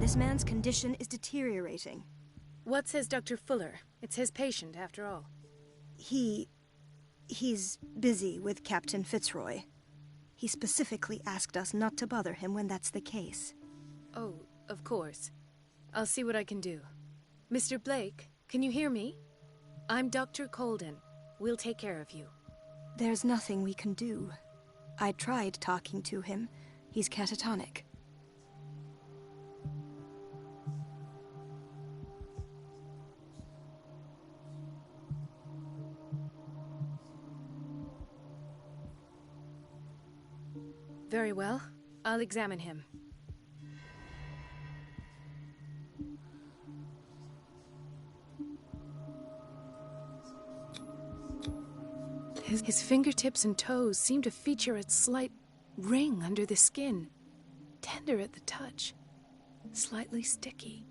This man's condition is deteriorating. What says Dr. Fuller? It's his patient, after all. He's busy with Captain Fitzroy. He specifically asked us not to bother him when that's the case. Oh, of course. I'll see what I can do. Mr. Blake, can you hear me? I'm Dr. Colden. We'll take care of you. There's nothing we can do. I tried talking to him. He's catatonic. Very well. I'll examine him. His fingertips and toes seem to feature a slight ring under the skin. Tender at the touch. Slightly sticky.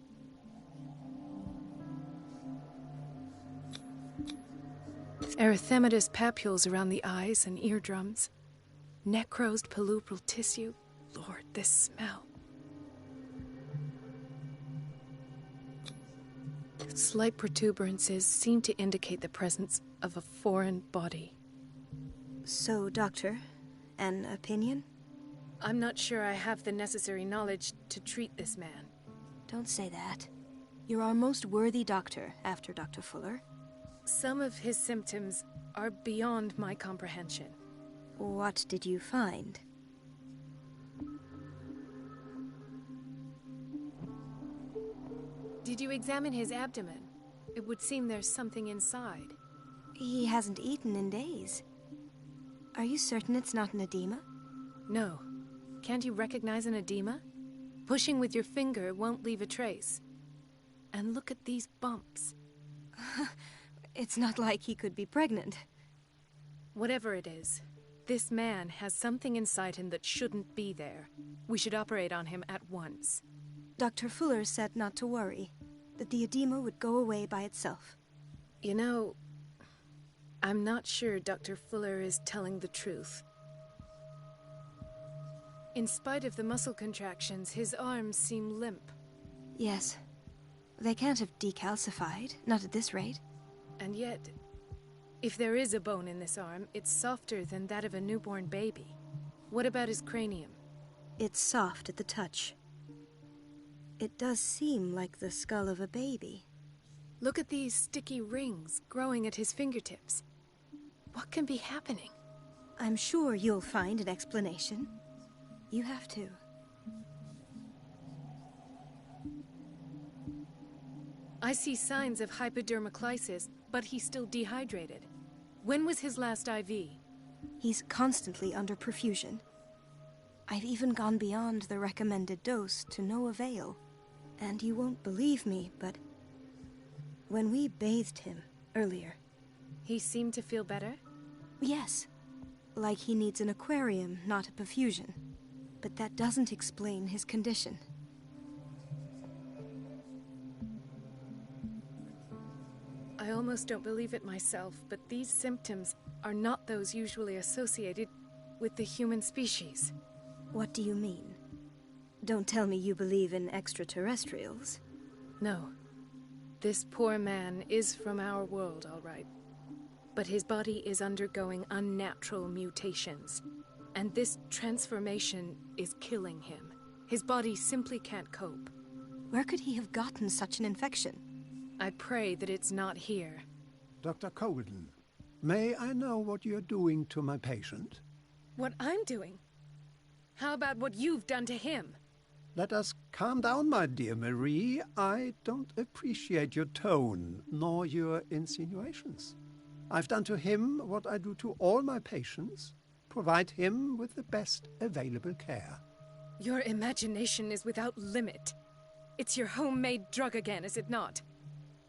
Erythematous papules around the eyes and eardrums. Necrosed palpebral tissue. Lord, this smell. Slight protuberances seem to indicate the presence of a foreign body. So, Doctor, an opinion? I'm not sure I have the necessary knowledge to treat this man. Don't say that. You're our most worthy doctor after Dr. Fuller. Some of his symptoms are beyond my comprehension. What did you find? Did you examine his abdomen? It would seem there's something inside. He hasn't eaten in days. Are you certain it's not an edema? No. Can't you recognize an edema? Pushing with your finger won't leave a trace. And look at these bumps. It's not like he could be pregnant. Whatever it is, this man has something inside him that shouldn't be there. We should operate on him at once. Dr. Fuller said not to worry, that the edema would go away by itself. You know, I'm not sure Dr. Fuller is telling the truth. In spite of the muscle contractions, his arms seem limp. Yes. They can't have decalcified, not at this rate. And yet, if there is a bone in this arm, it's softer than that of a newborn baby. What about his cranium? It's soft at the touch. It does seem like the skull of a baby. Look at these sticky rings growing at his fingertips. What can be happening? I'm sure you'll find an explanation. You have to. I see signs of hypodermoclysis, but he's still dehydrated. When was his last IV? He's constantly under perfusion. I've even gone beyond the recommended dose to no avail. And you won't believe me, but when we bathed him earlier... He seemed to feel better? Yes. Like he needs an aquarium, not a perfusion. But that doesn't explain his condition. I almost don't believe it myself, but these symptoms are not those usually associated with the human species. What do you mean? Don't tell me you believe in extraterrestrials. No. This poor man is from our world, all right. But his body is undergoing unnatural mutations. And this transformation is killing him. His body simply can't cope. Where could he have gotten such an infection? I pray that it's not here. Dr. Colden, may I know what you're doing to my patient? What I'm doing? How about what you've done to him? Let us calm down, my dear Marie. I don't appreciate your tone, nor your insinuations. I've done to him what I do to all my patients. Provide him with the best available care. Your imagination is without limit. It's your homemade drug again, is it not?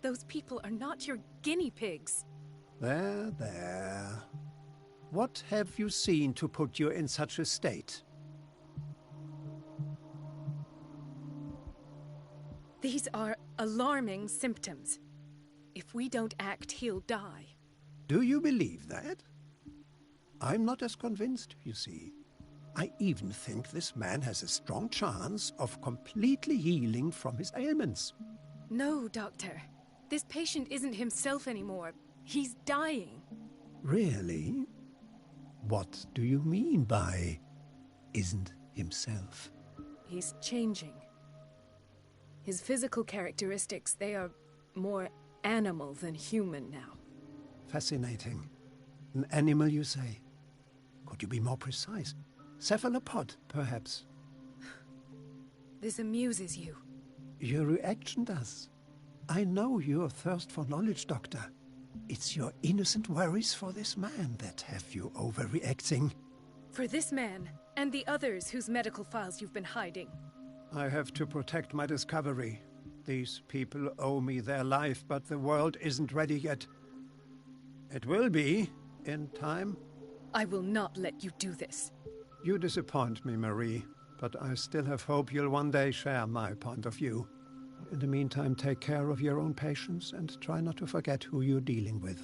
Those people are not your guinea pigs. There, there. What have you seen to put you in such a state? These are alarming symptoms. If we don't act, he'll die. Do you believe that? I'm not as convinced, you see. I even think this man has a strong chance of completely healing from his ailments. No, Doctor. This patient isn't himself anymore. He's dying. Really? What do you mean by isn't himself? He's changing. His physical characteristics, they are more animal than human now. Fascinating. An animal, you say? Could you be more precise? Cephalopod, perhaps? This amuses you. Your reaction does. I know your thirst for knowledge, Doctor. It's your innocent worries for this man that have you overreacting. For this man, and the others whose medical files you've been hiding. I have to protect my discovery. These people owe me their life, but the world isn't ready yet. It will be, in time. I will not let you do this. You disappoint me, Marie, but I still have hope you'll one day share my point of view. In the meantime, take care of your own patients and try not to forget who you're dealing with.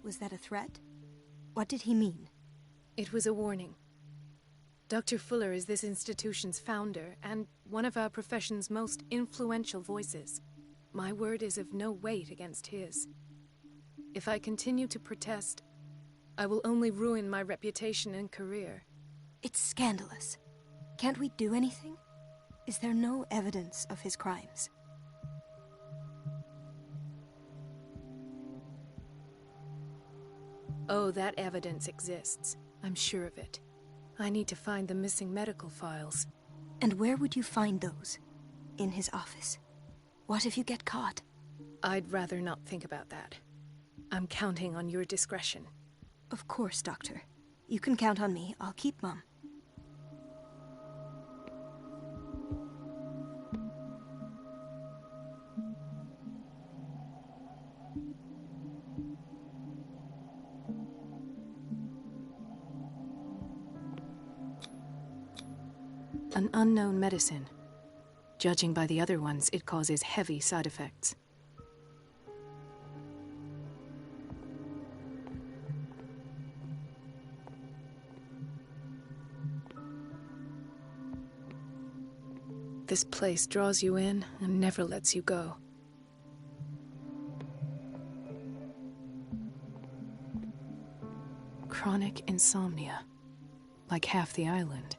Was that a threat? What did he mean? It was a warning. Dr. Fuller is this institution's founder and one of our profession's most influential voices. My word is of no weight against his. If I continue to protest, I will only ruin my reputation and career. It's scandalous. Can't we do anything? Is there no evidence of his crimes? Oh, that evidence exists. I'm sure of it. I need to find the missing medical files. And where would you find those? In his office? What if you get caught? I'd rather not think about that. I'm counting on your discretion. Of course, Doctor. You can count on me. I'll keep mum. An unknown medicine. Judging by the other ones, it causes heavy side effects. This place draws you in and never lets you go. Chronic insomnia, like half the island.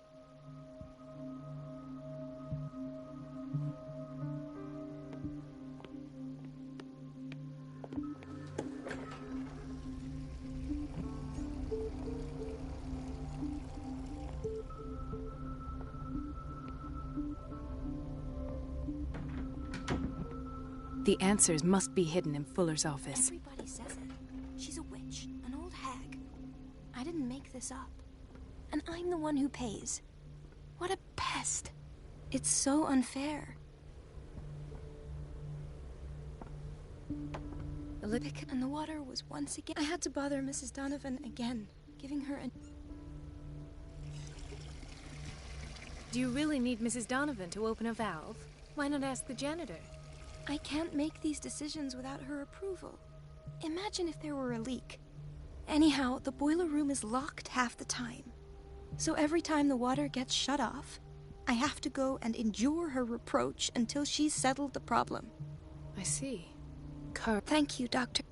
The answers must be hidden in Fuller's office. Everybody says it. She's a witch, an old hag. I didn't make this up. And I'm the one who pays. What a pest. It's so unfair. The lipstick and the water was once again... I had to bother Mrs. Donovan again, giving her a... Do you really need Mrs. Donovan to open a valve? Why not ask the janitor? I can't make these decisions without her approval. Imagine if there were a leak. Anyhow, the boiler room is locked half the time. So every time the water gets shut off, I have to go and endure her reproach until she's settled the problem. I see. Thank you, Doctor.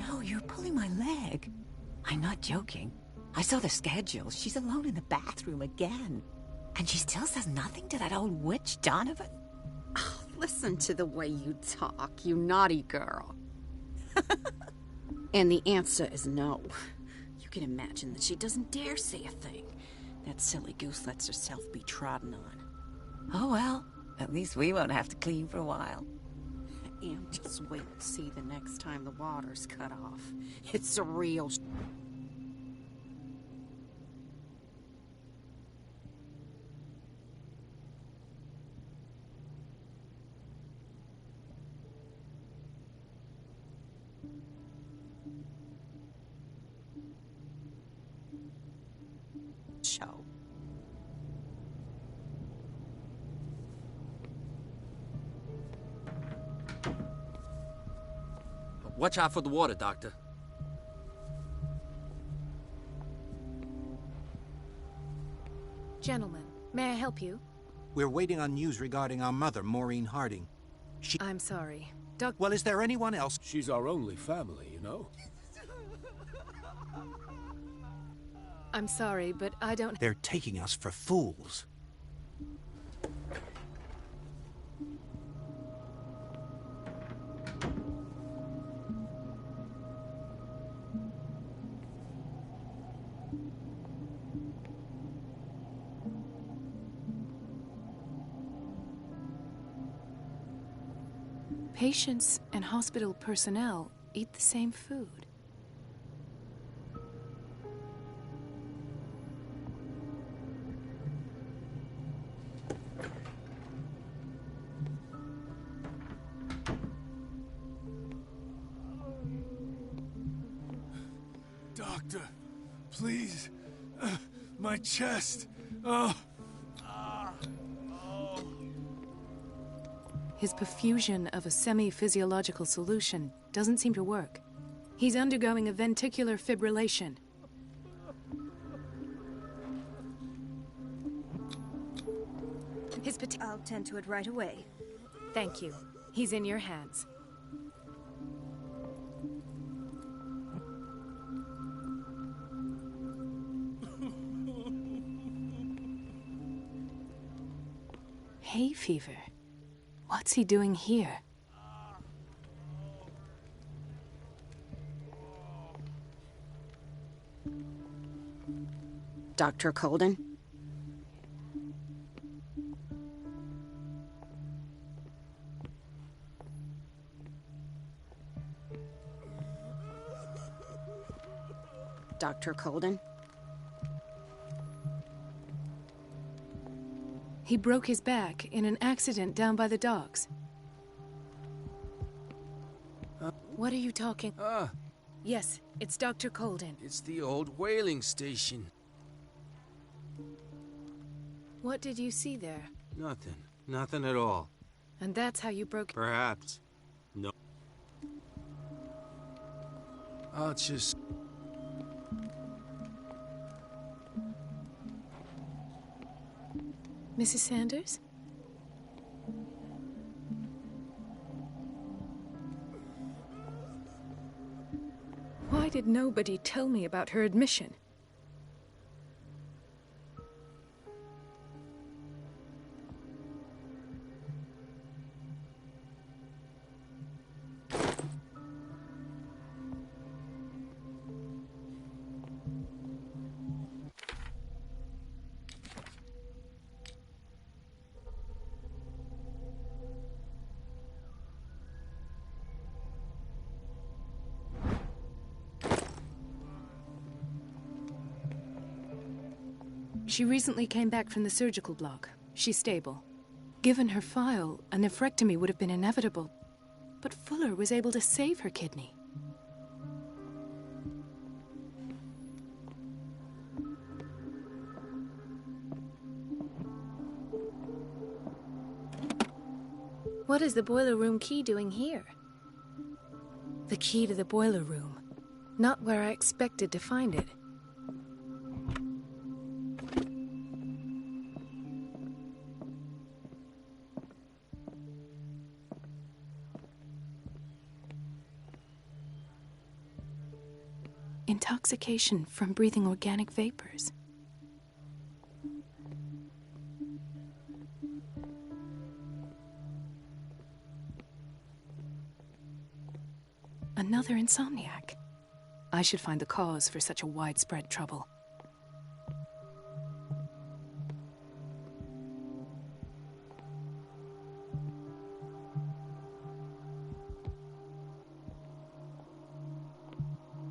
No, you're pulling my leg. I'm not joking. I saw the schedule. She's alone in the bathroom again. And she still says nothing to that old witch Donovan. Oh, listen to the way you talk, you naughty girl. And the answer is no. You can imagine that she doesn't dare say a thing. That silly goose lets herself be trodden on. Oh well, at least we won't have to clean for a while. And just wait to see the next time the water's cut off. It's a real... show. Watch out for the water, Doctor. Gentlemen, may I help you? We're waiting on news regarding our mother, Maureen Harding. I'm sorry. Well, is there anyone else? She's our only family, you know? I'm sorry, but I don't... They're taking us for fools. Patients and hospital personnel eat the same food. Doctor, please. My chest. Oh. His perfusion of a semi-physiological solution doesn't seem to work. He's undergoing a ventricular fibrillation. I'll tend to it right away. Thank you. He's in your hands. Hay fever. What's he doing here? Dr. Colden? Dr. Colden? He broke his back in an accident down by the docks. What are you talking? Yes, it's Dr. Colden. It's the old whaling station. What did you see there? Nothing. Nothing at all. And that's how you broke... Perhaps. No. I'll just... Mrs. Sanders? Why did nobody tell me about her admission? She recently came back from the surgical block. She's stable. Given her file, a nephrectomy would have been inevitable. But Fuller was able to save her kidney. What is the boiler room key doing here? The key to the boiler room. Not where I expected to find it. Intoxication from breathing organic vapors. Another insomniac. I should find the cause for such a widespread trouble.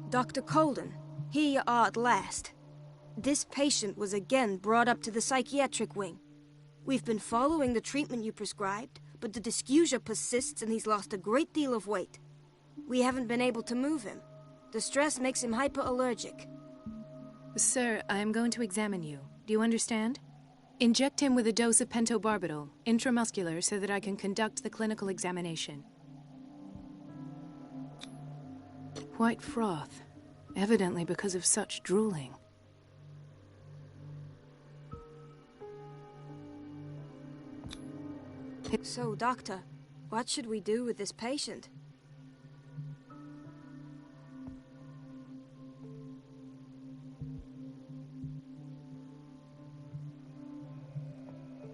Dr. Colden, here you are at last. This patient was again brought up to the psychiatric wing. We've been following the treatment you prescribed, but the dysgeusia persists and he's lost a great deal of weight. We haven't been able to move him. The stress makes him hyperallergic. Sir, I am going to examine you. Do you understand? Inject him with a dose of pentobarbital, intramuscular, so that I can conduct the clinical examination. White froth, evidently because of such drooling. So, Doctor, what should we do with this patient?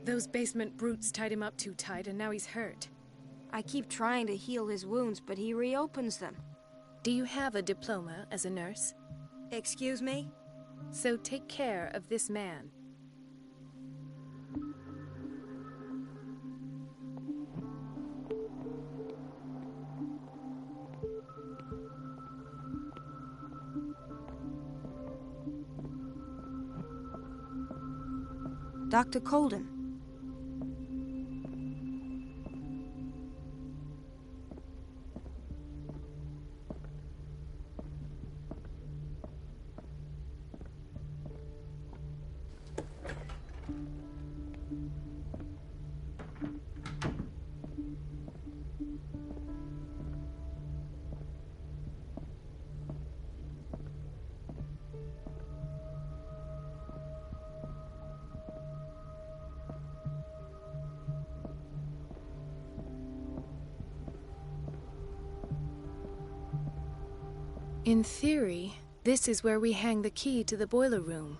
Those basement brutes tied him up too tight and now he's hurt. I keep trying to heal his wounds, but he reopens them. Do you have a diploma as a nurse? Excuse me? So take care of this man. Dr. Colden. In theory, this is where we hang the key to the boiler room.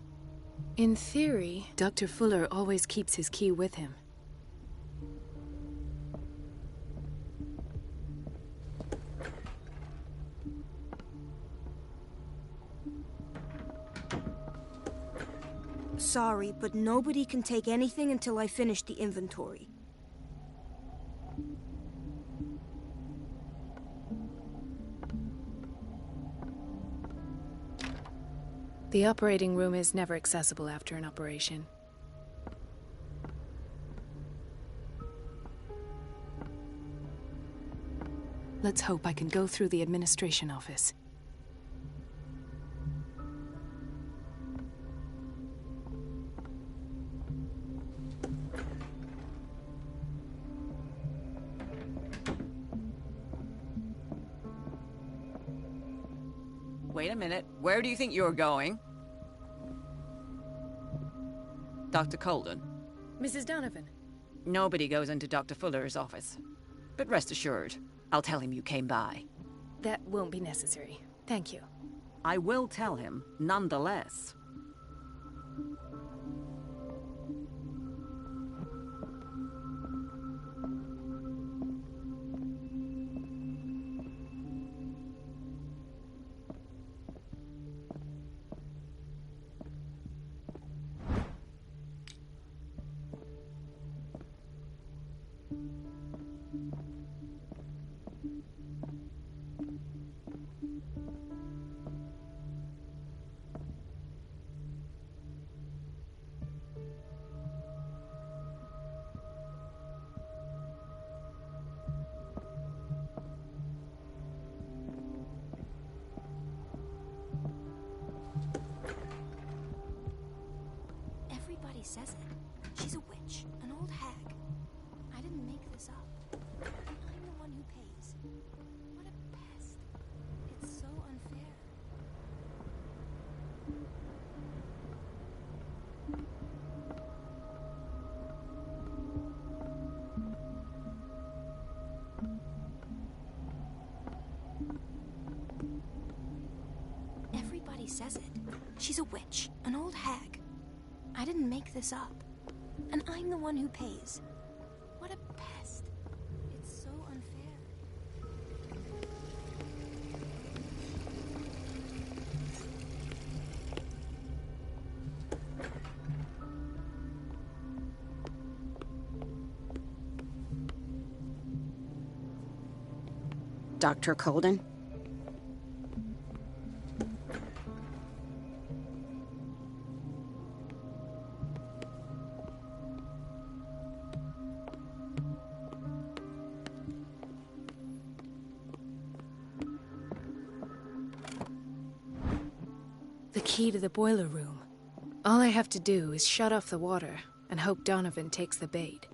In theory, Dr. Fuller always keeps his key with him. Sorry, but nobody can take anything until I finish the inventory. The operating room is never accessible after an operation. Let's hope I can go through the administration office. Wait a minute. Where do you think you're going? Dr. Colden. Mrs. Donovan. Nobody goes into Dr. Fuller's office. But rest assured, I'll tell him you came by. That won't be necessary. Thank you. I will tell him, nonetheless. Everybody says it. She's a witch, an old hag. I didn't make this up. I'm the one who pays. What a pest. It's so unfair. Everybody says it. She's a witch, an old hag. I didn't make this up. And I'm the one who pays. What a pest. It's so unfair. Dr. Colden. The key to the boiler room. All I have to do is shut off the water and hope Donovan takes the bait.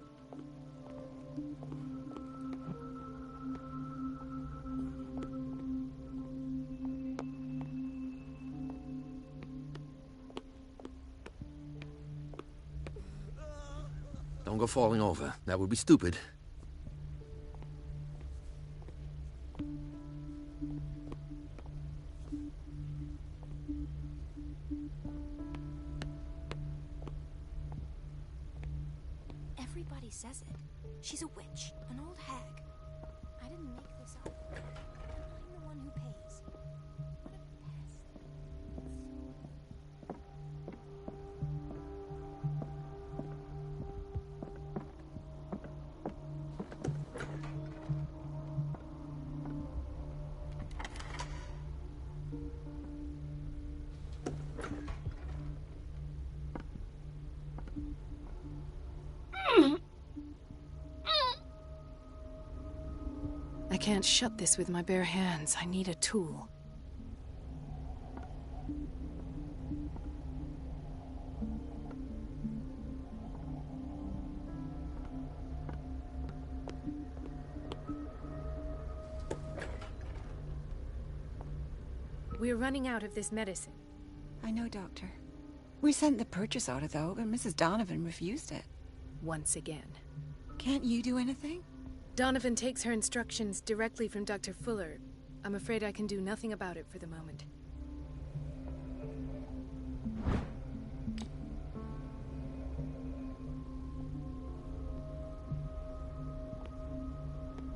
Don't go falling over. That would be stupid. Everybody says it. She's a witch, an old hag. I didn't make this up. I'm the one who pays. What a pest. I can't shut this with my bare hands. I need a tool. We're running out of this medicine. I know, Doctor. We sent the purchase order, though, but Mrs. Donovan refused it. Once again. Can't you do anything? Donovan takes her instructions directly from Dr. Fuller. I'm afraid I can do nothing about it for the moment.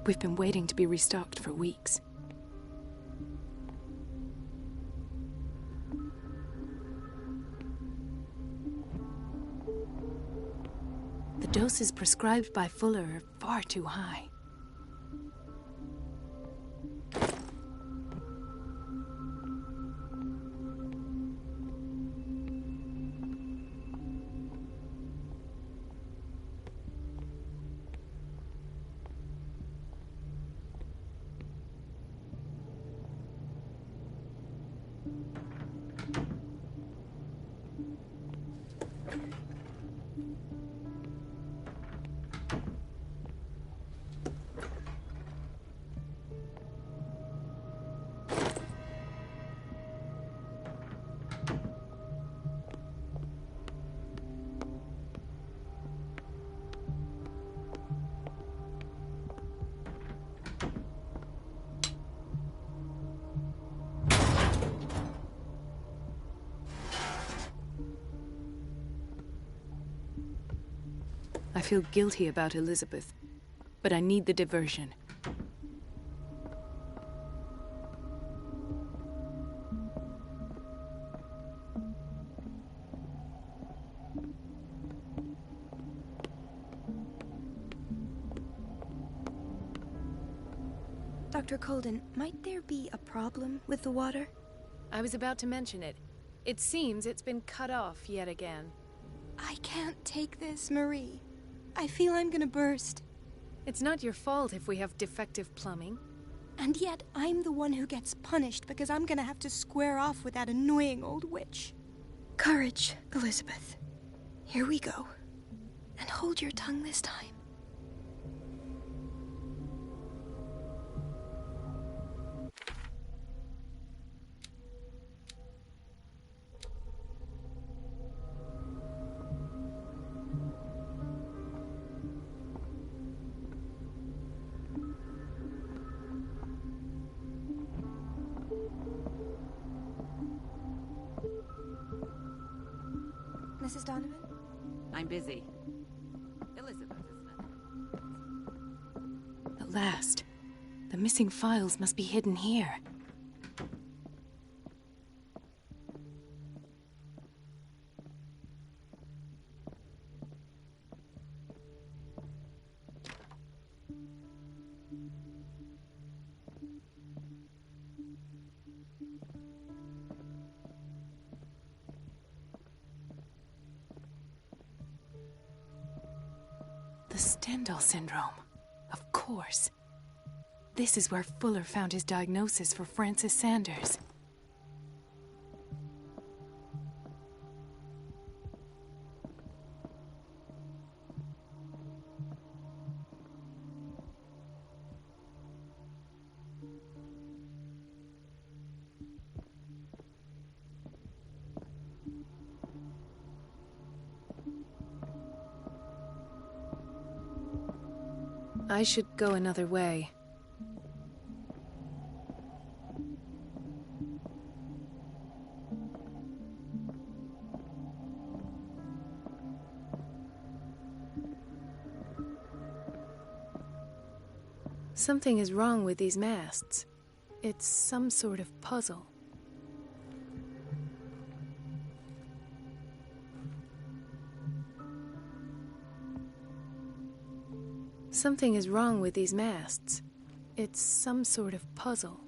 We've been waiting to be restocked for weeks. The doses prescribed by Fuller are far too high. I feel guilty about Elizabeth, but I need the diversion. Dr. Colden, might there be a problem with the water? I was about to mention it. It seems it's been cut off yet again. I can't take this, Marie. I feel I'm gonna burst. It's not your fault if we have defective plumbing. And yet, I'm the one who gets punished because I'm gonna have to square off with that annoying old witch. Courage, Elizabeth. Here we go. And hold your tongue this time. Mrs. Donovan? I'm busy. Elizabeth, isn't it? At last. The missing files must be hidden here. The Stendhal syndrome. Of course. This is where Fuller found his diagnosis for Francis Sanders. I should go another way. Something is wrong with these masts. It's some sort of puzzle. Something is wrong with these masts. It's some sort of puzzle.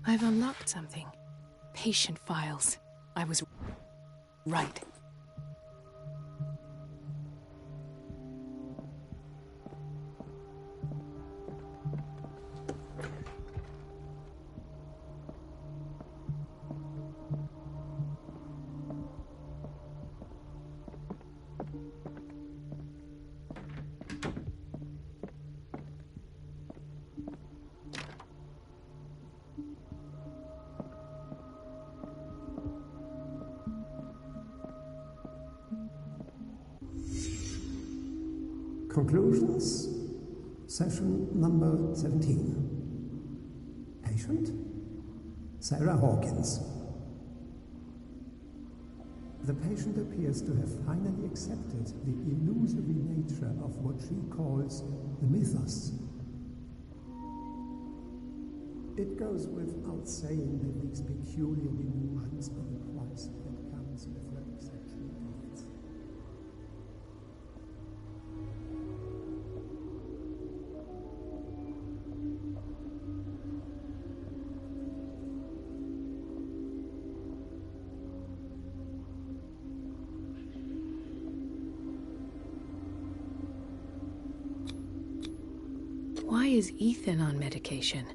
I've unlocked something. Patient files. I was right. Conclusions, session number 17. Patient, Sarah Hawkins. The patient appears to have finally accepted the illusory nature of what she calls the mythos. It goes without saying that these peculiar delusions are the price that comes with her exceptional gifts. Why is Ethan on medication?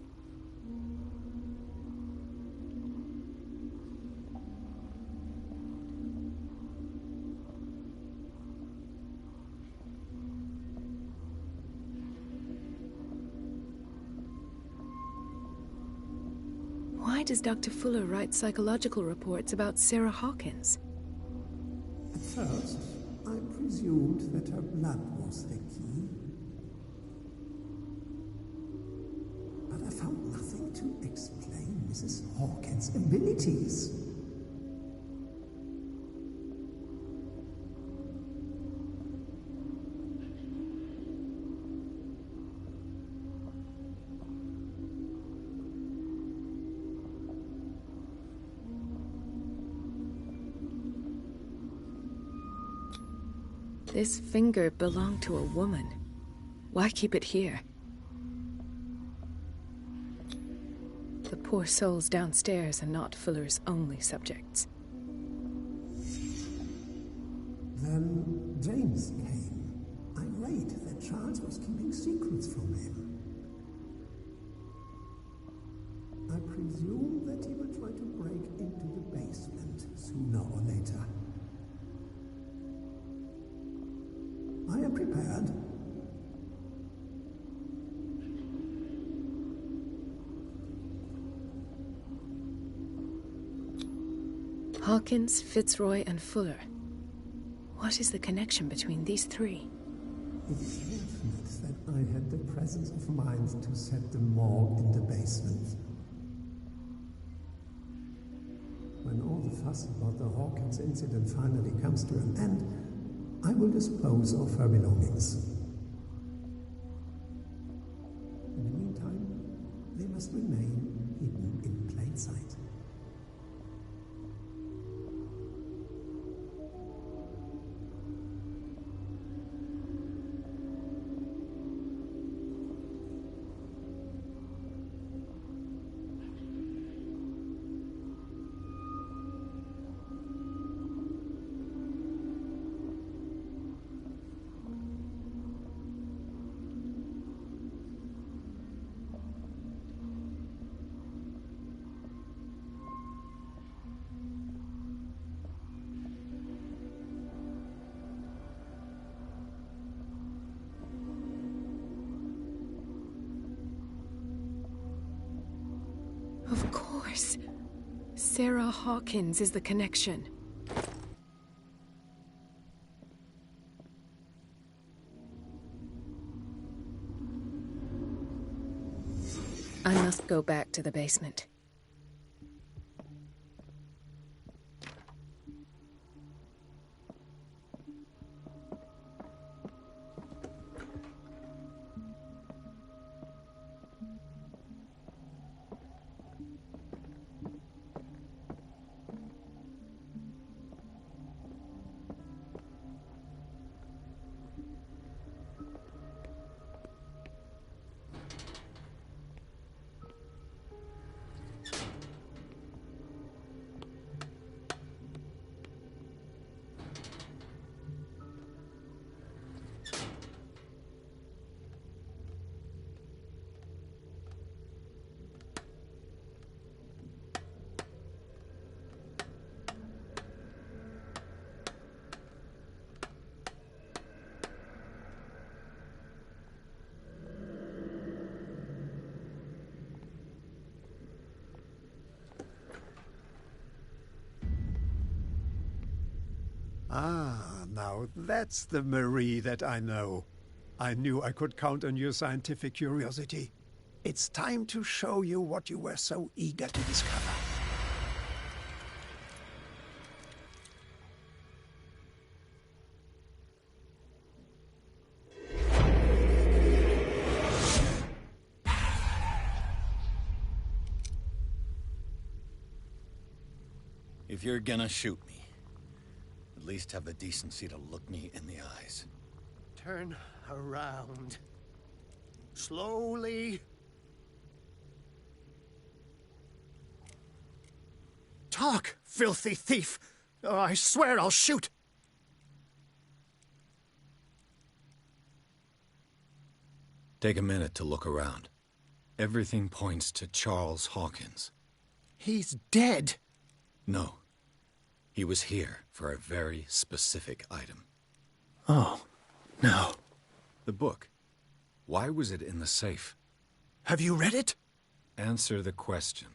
Why does Dr. Fuller write psychological reports about Sarah Hawkins? At first, I presumed that her blood was the key. But I found nothing to explain Mrs. Hawkins' abilities. This finger belonged to a woman. Why keep it here? The poor souls downstairs are not Fuller's only subjects. Then James came, irate that Charles was keeping secrets from him. I presume that he will try to break into the basement sooner or later. I am prepared. Hawkins, Fitzroy, and Fuller. What is the connection between these three? It's fortunate that I had the presence of mind to set the morgue in the basement. When all the fuss about the Hawkins incident finally comes to an end, I will dispose of her belongings. In the meantime, they must remain hidden in plain sight. Of course. Sarah Hawkins is the connection. I must go back to the basement. Ah, now that's the Marie that I know. I knew I could count on your scientific curiosity. It's time to show you what you were so eager to discover. If you're gonna shoot me, at least have the decency to look me in the eyes. Turn around. Slowly. Talk, filthy thief! Oh, I swear I'll shoot! Take a minute to look around. Everything points to Charles Hawkins. He's dead! No. He was here for a very specific item. Oh, no. The book. Why was it in the safe? Have you read it? Answer the question.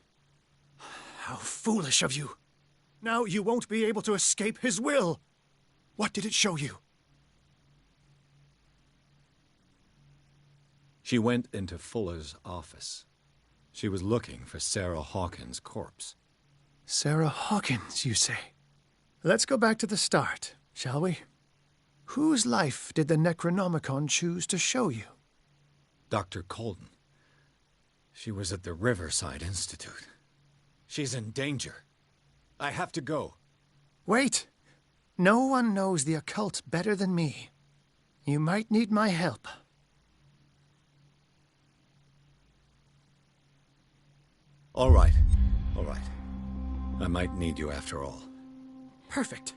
How foolish of you. Now you won't be able to escape his will. What did it show you? She went into Fuller's office. She was looking for Sarah Hawkins' corpse. Sarah Hawkins, you say? Let's go back to the start, shall we? Whose life did the Necronomicon choose to show you? Dr. Colden. She was at the Riverside Institute. She's in danger. I have to go. Wait. No one knows the occult better than me. You might need my help. All right. All right. I might need you after all. Perfect.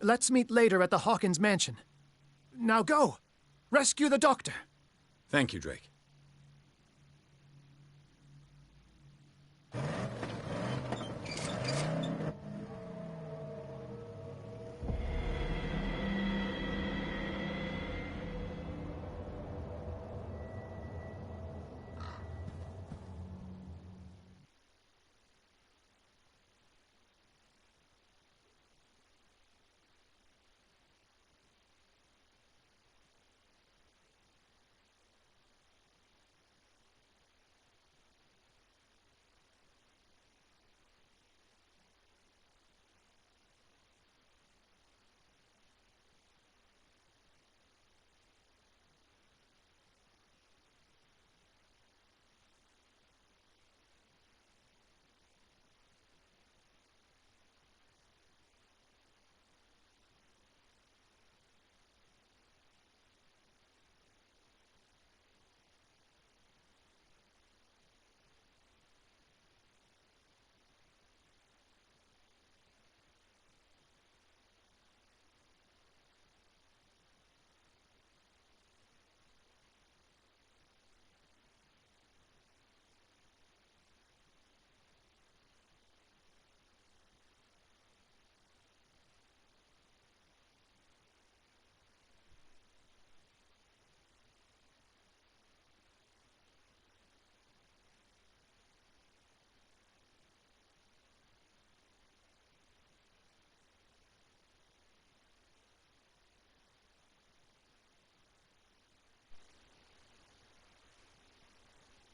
Let's meet later at the Hawkins mansion. Now go! Rescue the doctor! Thank you, Drake.